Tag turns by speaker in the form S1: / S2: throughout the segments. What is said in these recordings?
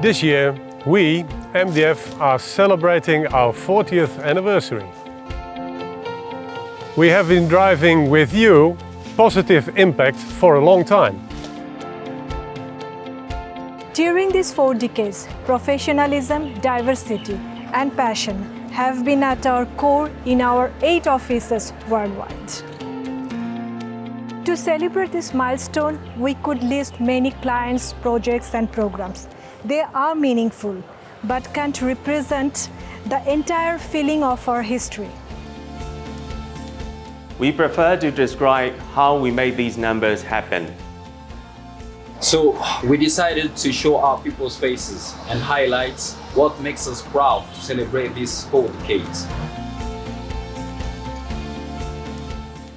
S1: This year, we, MDF, are celebrating our 40th anniversary. We have been driving with you positive impact for a long time.
S2: During these 4 decades, professionalism, diversity, and passion have been at our core in our 8 offices worldwide. To celebrate this milestone, we could list many clients, projects, and programs. They are meaningful, but can't represent the entire feeling of our history.
S3: We prefer to describe how we made these numbers happen.
S4: So we decided to show our people's faces and highlight what makes us proud to celebrate these 4 decades.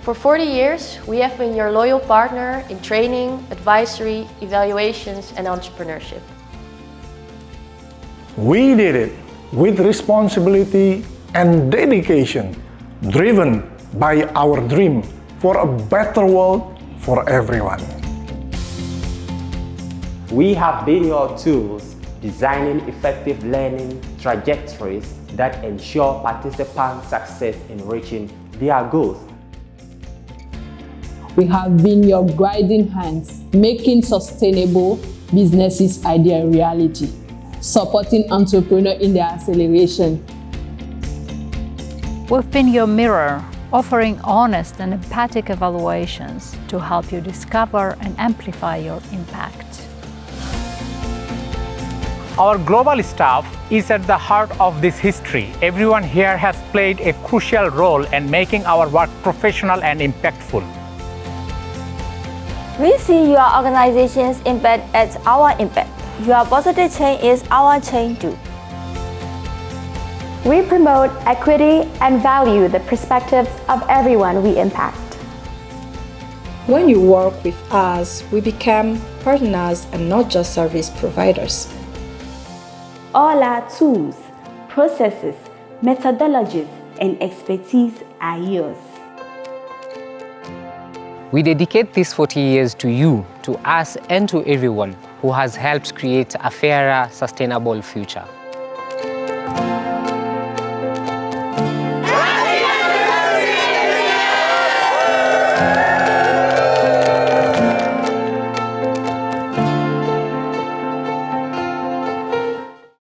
S5: For 40 years, we have been your loyal partner in training, advisory, evaluations, and entrepreneurship.
S6: We did it with responsibility and dedication, driven by our dream for a better world for everyone.
S7: We have been your tools, designing effective learning trajectories that ensure participants' success in reaching their goals.
S8: We have been your guiding hands, making sustainable businesses idea reality, supporting entrepreneurs in their acceleration.
S9: We've been your mirror, offering honest and empathic evaluations to help you discover and amplify your impact.
S10: Our global staff is at the heart of this history. Everyone here has played a crucial role in making our work professional and impactful.
S11: We see your organization's impact as our impact. Your positive change is our change too.
S12: We promote equity and value the perspectives of everyone we impact.
S13: When you work with us, we become partners and not just service providers.
S14: All our tools, processes, methodologies, and expertise are yours.
S15: We dedicate these 40 years to you, to us, and to everyone who has helped create a fairer, sustainable future.